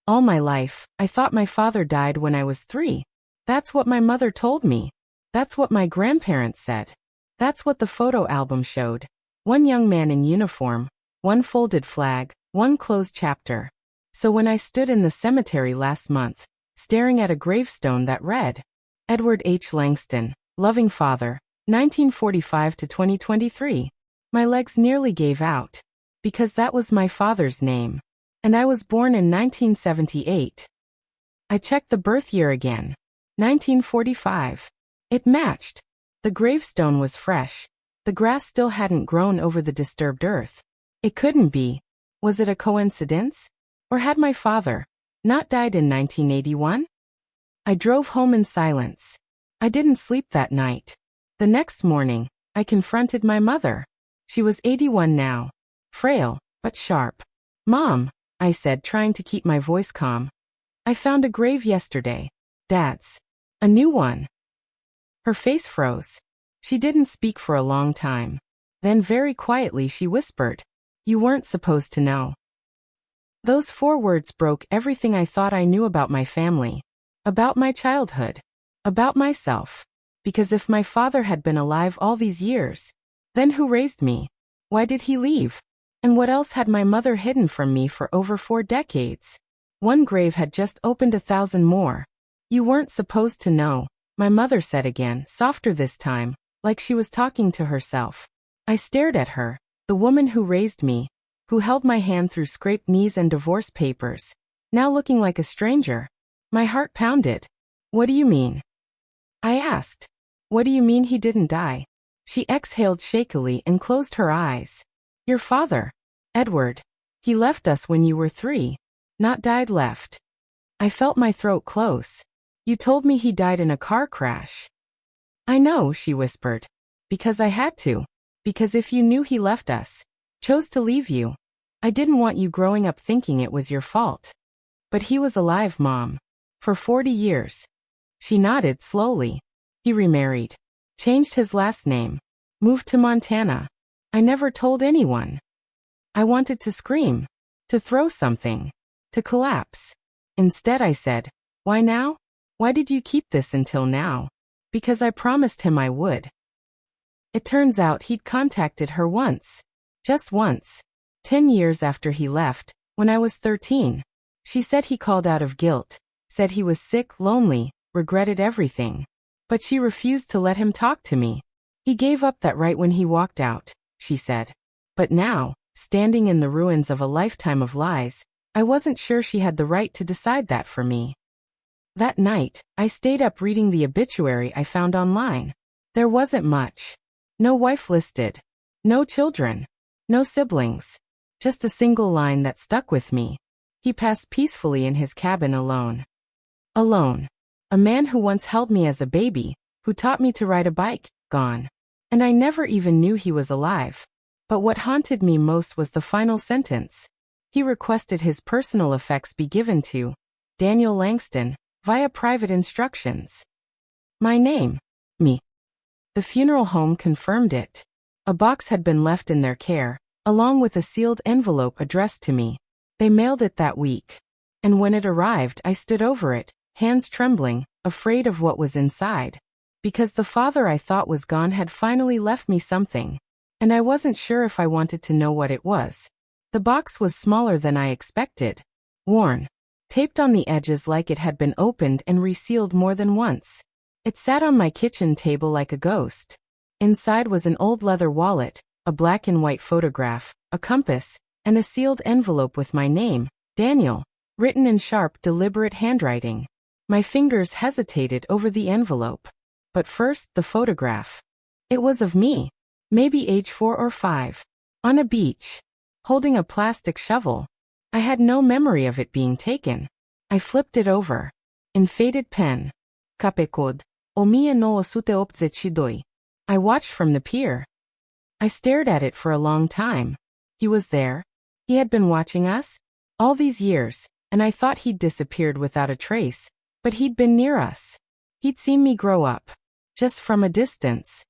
All my life, I thought my father died when I was 3. That's what my mother told me. That's what my grandparents said. That's what the photo album showed. One young man in uniform, one folded flag, one closed chapter. So when I stood in the cemetery last month, staring at a gravestone that read, Edward H. Langston, loving father, 1945 to 2023, my legs nearly gave out. Because that was my father's name. And I was born in 1978. I checked the birth year again. 1945. It matched. The gravestone was fresh. The grass still hadn't grown over the disturbed earth. It couldn't be. Was it a coincidence? Or had my father not died in 1981? I drove home in silence. I didn't sleep that night. The next morning, I confronted my mother. She was 81 now. Frail, but sharp. Mom, I said, trying to keep my voice calm. I found a grave yesterday. Dad's. A new one. Her face froze. She didn't speak for a long time. Then very quietly she whispered, "You weren't supposed to know." Those 4 words broke everything I thought I knew about my family. About my childhood. About myself. Because if my father had been alive all these years, then who raised me? Why did he leave? And what else had my mother hidden from me for over 4 decades? One grave had just opened 1,000 more. You weren't supposed to know, my mother said again, softer this time, like she was talking to herself. I stared at her, the woman who raised me, who held my hand through scraped knees and divorce papers, now looking like a stranger. My heart pounded. What do you mean? I asked. What do you mean he didn't die? She exhaled shakily and closed her eyes. Your father, Edward. He left us when you were 3. Not died, left. I felt my throat close. You told me he died in a car crash. I know, she whispered. Because I had to. Because if you knew he left us, chose to leave you, I didn't want you growing up thinking it was your fault. But he was alive, Mom. For 40 years. She nodded slowly. He remarried. Changed his last name. Moved to Montana. I never told anyone. I wanted to scream. To throw something. To collapse. Instead I said, why now? Why did you keep this until now? Because I promised him I would. It turns out he'd contacted her once. Just once. 10 years after he left, when I was 13. She said he called out of guilt. Said he was sick, lonely, regretted everything. But she refused to let him talk to me. He gave up that right when he walked out, she said. But now, standing in the ruins of a lifetime of lies, I wasn't sure she had the right to decide that for me. That night, I stayed up reading the obituary I found online. There wasn't much. No wife listed. No children. No siblings. Just a single line that stuck with me. He passed peacefully in his cabin alone. Alone. A man who once held me as a baby, who taught me to ride a bike, gone. And I never even knew he was alive. But what haunted me most was the final sentence. He requested his personal effects be given to Daniel Langston, via private instructions. My name. Me. The funeral home confirmed it. A box had been left in their care, along with a sealed envelope addressed to me. They mailed it that week. And when it arrived, I stood over it, hands trembling, afraid of what was inside. Because the father I thought was gone had finally left me something. And I wasn't sure if I wanted to know what it was. The box was smaller than I expected. Worn. Taped on the edges like it had been opened and resealed more than once. It sat on my kitchen table like a ghost. Inside was an old leather wallet, a black and white photograph, a compass, and a sealed envelope with my name, Daniel, written in sharp, deliberate handwriting. My fingers hesitated over the envelope. But first, the photograph. It was of me, maybe age 4 or 5, on a beach, holding a plastic shovel. I had no memory of it being taken. I flipped it over. In faded pen. Kapekod. Omie no osute opzechidoi. I watched from the pier. I stared at it for a long time. He was there. He had been watching us. All these years, and I thought he'd disappeared without a trace. But he'd been near us. He'd seen me grow up. Just from a distance.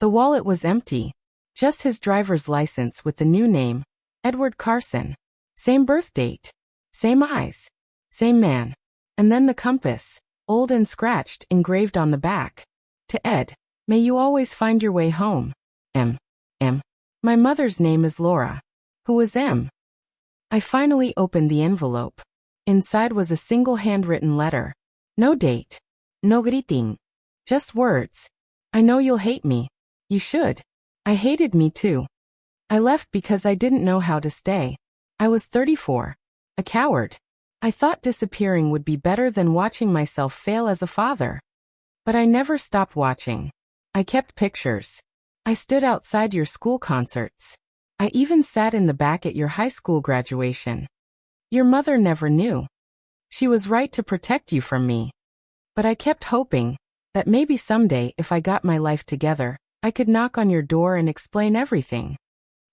The wallet was empty. Just his driver's license with the new name, Edward Carson. Same birth date. Same eyes. Same man. And then the compass, old and scratched, engraved on the back. To Ed. May you always find your way home. M. M. My mother's name is Laura. Who was M? I finally opened the envelope. Inside was a single handwritten letter. No date. No greeting. Just words. I know you'll hate me. You should. I hated me too. I left because I didn't know how to stay. I was 34. A coward. I thought disappearing would be better than watching myself fail as a father. But I never stopped watching. I kept pictures. I stood outside your school concerts. I even sat in the back at your high school graduation. Your mother never knew. She was right to protect you from me. But I kept hoping that maybe someday, if I got my life together, I could knock on your door and explain everything.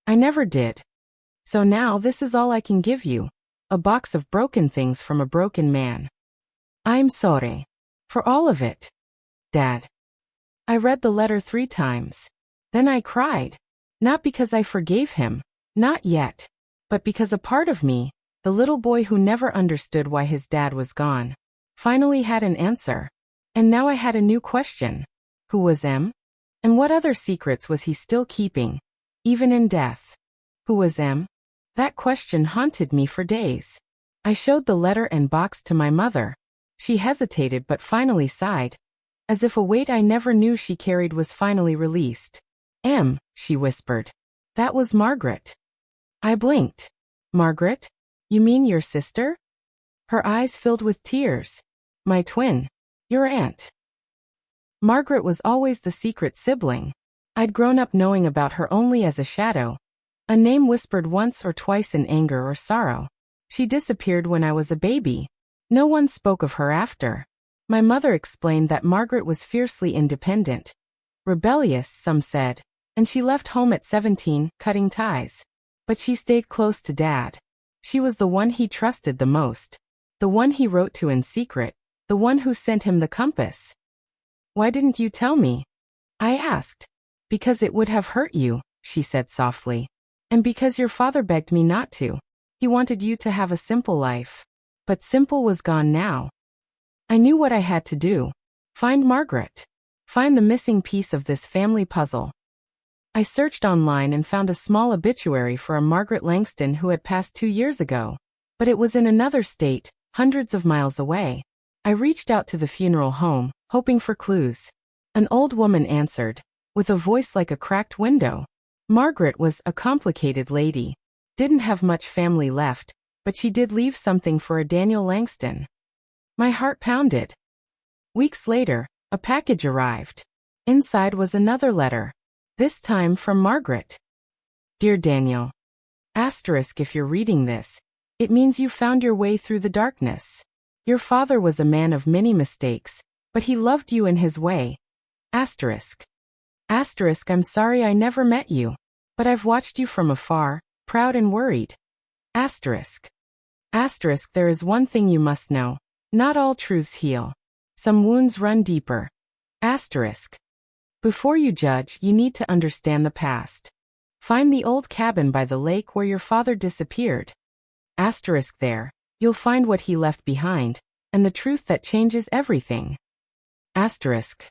I never did. So now this is all I can give you. A box of broken things from a broken man. I'm sorry. For all of it. Dad. I read the letter 3 times. Then I cried. Not because I forgave him. Not yet. But because a part of me, the little boy who never understood why his dad was gone, finally had an answer. And now I had a new question. Who was M? And what other secrets was he still keeping? Even in death. Who was M? That question haunted me for days. I showed the letter and box to my mother. She hesitated but finally sighed. As if a weight I never knew she carried was finally released. M, she whispered. That was Margaret. I blinked. Margaret? You mean your sister? Her eyes filled with tears. My twin. Your aunt. Margaret was always the secret sibling. I'd grown up knowing about her only as a shadow. A name whispered once or twice in anger or sorrow. She disappeared when I was a baby. No one spoke of her after. My mother explained that Margaret was fiercely independent. Rebellious, some said. And she left home at 17, cutting ties. But she stayed close to Dad. She was the one he trusted the most. The one he wrote to in secret. The one who sent him the compass. Why didn't you tell me? I asked. Because it would have hurt you, she said softly. And because your father begged me not to. He wanted you to have a simple life. But simple was gone now. I knew what I had to do. Find Margaret. Find the missing piece of this family puzzle. I searched online and found a small obituary for a Margaret Langston who had passed 2 years ago. But it was in another state, hundreds of miles away. I reached out to the funeral home, hoping for clues. An old woman answered, with a voice like a cracked window. Margaret was a complicated lady. Didn't have much family left, but she did leave something for a Daniel Langston. My heart pounded. Weeks later, a package arrived. Inside was another letter. This time from Margaret. Dear Daniel. Asterisk if you're reading this. It means you found your way through the darkness. Your father was a man of many mistakes, but he loved you in his way. Asterisk. Asterisk I'm sorry I never met you. But I've watched you from afar, proud and worried. Asterisk. Asterisk there is one thing you must know. Not all truths heal. Some wounds run deeper. Asterisk. Before you judge, you need to understand the past. Find the old cabin by the lake where your father disappeared. Asterisk there, you'll find what he left behind, and the truth that changes everything. Asterisk.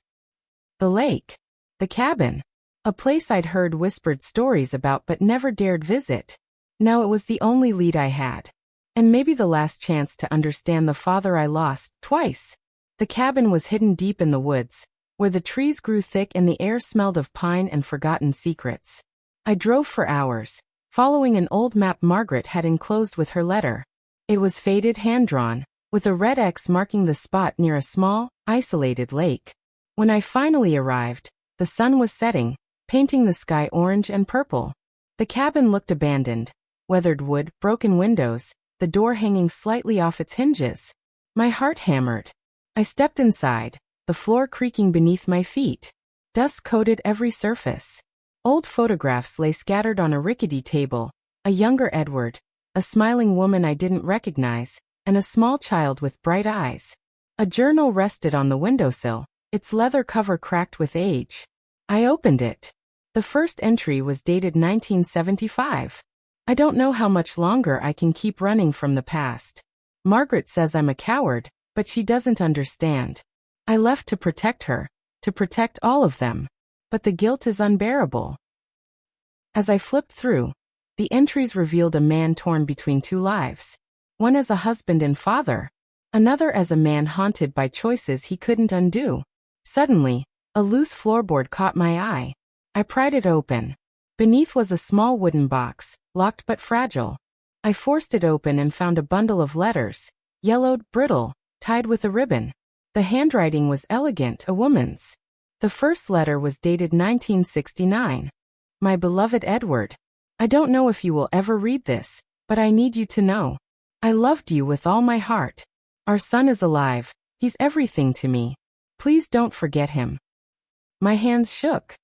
The lake. The cabin. A place I'd heard whispered stories about but never dared visit. Now it was the only lead I had. And maybe the last chance to understand the father I lost, twice. The cabin was hidden deep in the woods, where the trees grew thick and the air smelled of pine and forgotten secrets. I drove for hours, following an old map Margaret had enclosed with her letter. It was faded hand-drawn, with a red X marking the spot near a small, isolated lake. When I finally arrived, the sun was setting, painting the sky orange and purple. The cabin looked abandoned. Weathered wood, broken windows, the door hanging slightly off its hinges. My heart hammered. I stepped inside, the floor creaking beneath my feet. Dust coated every surface. Old photographs lay scattered on a rickety table, a younger Edward, a smiling woman I didn't recognize, and a small child with bright eyes. A journal rested on the windowsill, its leather cover cracked with age. I opened it. The first entry was dated 1975. I don't know how much longer I can keep running from the past. Margaret says I'm a coward, but she doesn't understand. I left to protect her, to protect all of them. But the guilt is unbearable. As I flipped through, the entries revealed a man torn between two lives. One as a husband and father, another as a man haunted by choices he couldn't undo. Suddenly, a loose floorboard caught my eye. I pried it open. Beneath was a small wooden box, locked but fragile. I forced it open and found a bundle of letters, yellowed, brittle, tied with a ribbon. The handwriting was elegant, a woman's. The first letter was dated 1969. My beloved Edward, I don't know if you will ever read this, but I need you to know. I loved you with all my heart. Our son is alive. He's everything to me. Please don't forget him. My hands shook.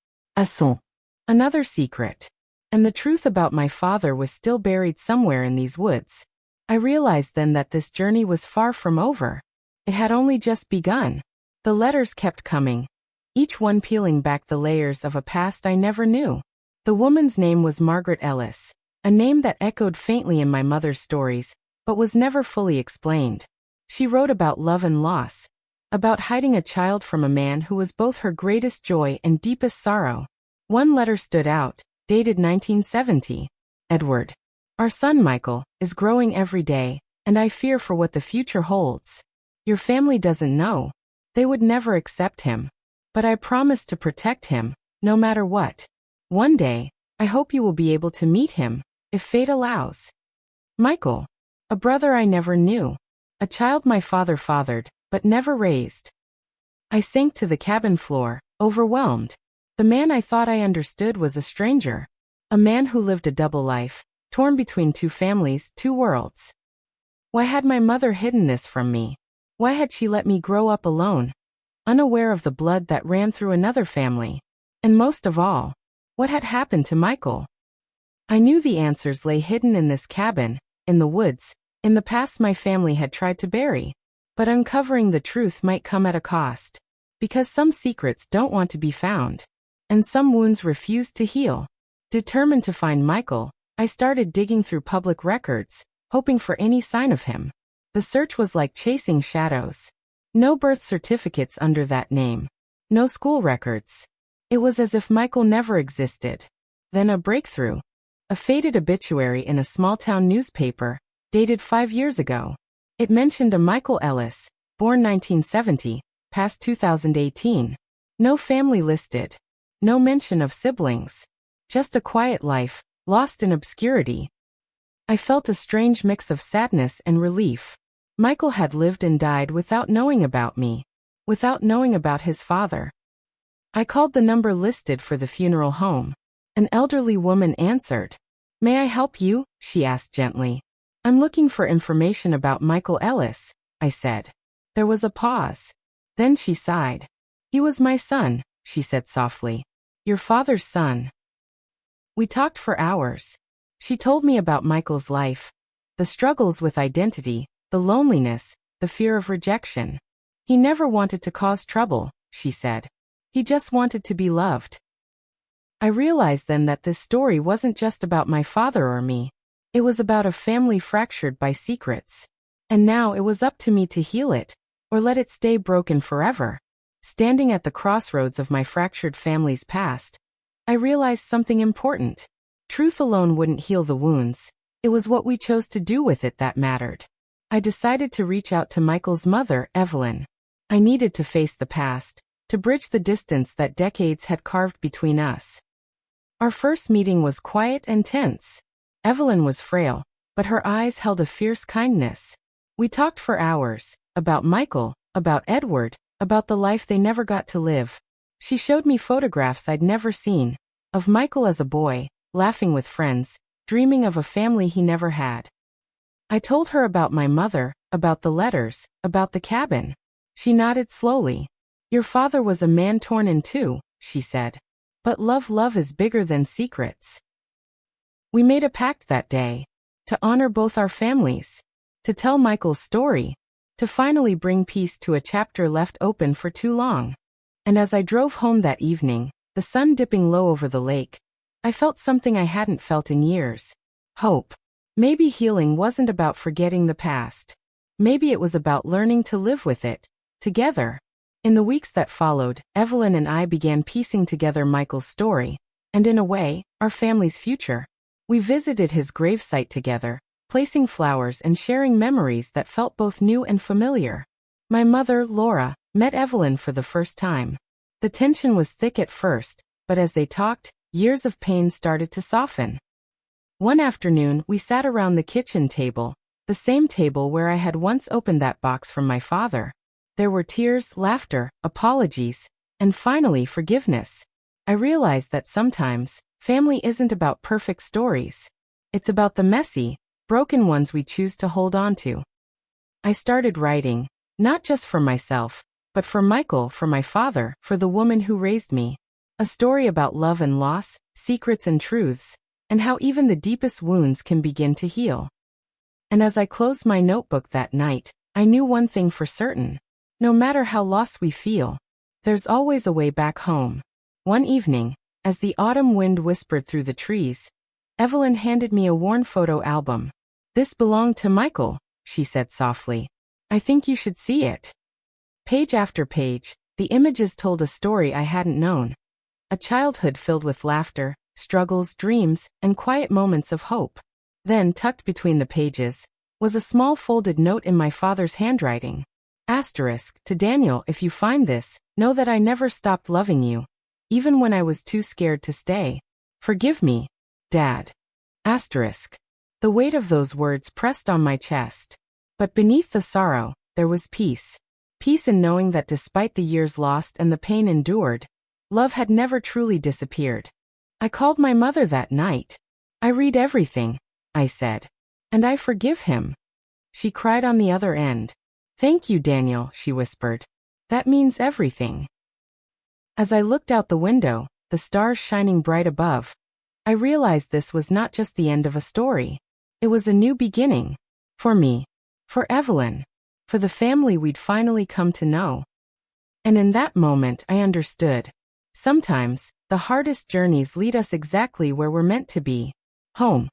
Another secret. And the truth about my father was still buried somewhere in these woods. I realized then that this journey was far from over. It had only just begun. The letters kept coming, each one peeling back the layers of a past I never knew. The woman's name was Margaret Ellis, a name that echoed faintly in my mother's stories, but was never fully explained. She wrote about love and loss, about hiding a child from a man who was both her greatest joy and deepest sorrow. One letter stood out, dated 1970. Edward, our son Michael, is growing every day, and I fear for what the future holds. Your family doesn't know. They would never accept him. But I promise to protect him, no matter what. One day, I hope you will be able to meet him, if fate allows. Michael, a brother I never knew, a child my father fathered, but never raised. I sank to the cabin floor, overwhelmed. The man I thought I understood was a stranger, a man who lived a double life, torn between two families, two worlds. Why had my mother hidden this from me? Why had she let me grow up alone, unaware of the blood that ran through another family? And most of all, what had happened to Michael? I knew the answers lay hidden in this cabin, in the woods, in the past my family had tried to bury. But uncovering the truth might come at a cost. Because some secrets don't want to be found. And some wounds refuse to heal. Determined to find Michael, I started digging through public records, hoping for any sign of him. The search was like chasing shadows. No birth certificates under that name. No school records. It was as if Michael never existed. Then a breakthrough. A faded obituary in a small-town newspaper, dated 5 years ago. It mentioned a Michael Ellis, born 1970, past 2018. No family listed. No mention of siblings. Just a quiet life, lost in obscurity. I felt a strange mix of sadness and relief. Michael had lived and died without knowing about me, without knowing about his father. I called the number listed for the funeral home. An elderly woman answered. "May I help you?" she asked gently. "I'm looking for information about Michael Ellis," I said. There was a pause. Then she sighed. "He was my son," she said softly. "Your father's son." We talked for hours. She told me about Michael's life, the struggles with identity, the loneliness, the fear of rejection. He never wanted to cause trouble, she said. He just wanted to be loved. I realized then that this story wasn't just about my father or me. It was about a family fractured by secrets. And now it was up to me to heal it, or let it stay broken forever. Standing at the crossroads of my fractured family's past, I realized something important. Truth alone wouldn't heal the wounds. It was what we chose to do with it that mattered. I decided to reach out to Michael's mother, Evelyn. I needed to face the past, to bridge the distance that decades had carved between us. Our first meeting was quiet and tense. Evelyn was frail, but her eyes held a fierce kindness. We talked for hours, about Michael, about Edward, about the life they never got to live. She showed me photographs I'd never seen, of Michael as a boy, laughing with friends, dreaming of a family he never had. I told her about my mother, about the letters, about the cabin. She nodded slowly. "Your father was a man torn in two," she said. "But love is bigger than secrets." We made a pact that day, to honor both our families, to tell Michael's story, to finally bring peace to a chapter left open for too long. And as I drove home that evening, the sun dipping low over the lake, I felt something I hadn't felt in years. Hope. Maybe healing wasn't about forgetting the past. Maybe it was about learning to live with it, together. In the weeks that followed, Evelyn and I began piecing together Michael's story, and in a way, our family's future. We visited his gravesite together, placing flowers and sharing memories that felt both new and familiar. My mother, Laura, met Evelyn for the first time. The tension was thick at first, but as they talked, years of pain started to soften. One afternoon, we sat around the kitchen table, the same table where I had once opened that box from my father. There were tears, laughter, apologies, and finally forgiveness. I realized that sometimes, family isn't about perfect stories. It's about the messy, broken ones we choose to hold on to. I started writing, not just for myself, but for Michael, for my father, for the woman who raised me. A story about love and loss, secrets and truths, and how even the deepest wounds can begin to heal. And as I closed my notebook that night, I knew one thing for certain. No matter how lost we feel, there's always a way back home. One evening, as the autumn wind whispered through the trees, Evelyn handed me a worn photo album. "This belonged to Michael," she said softly. "I think you should see it." Page after page, the images told a story I hadn't known. A childhood filled with laughter, struggles, dreams, and quiet moments of hope. Then, tucked between the pages, was a small folded note in my father's handwriting. Asterisk, "To Daniel, if you find this, know that I never stopped loving you, even when I was too scared to stay. Forgive me, Dad." Asterisk. The weight of those words pressed on my chest. But beneath the sorrow, there was peace. Peace in knowing that despite the years lost and the pain endured, love had never truly disappeared. I called my mother that night. "I read everything," I said. "And I forgive him." She cried on the other end. "Thank you, Daniel," she whispered. "That means everything." As I looked out the window, the stars shining bright above, I realized this was not just the end of a story. It was a new beginning. For me. For Evelyn. For the family we'd finally come to know. And in that moment I understood. Sometimes, the hardest journeys lead us exactly where we're meant to be. Home.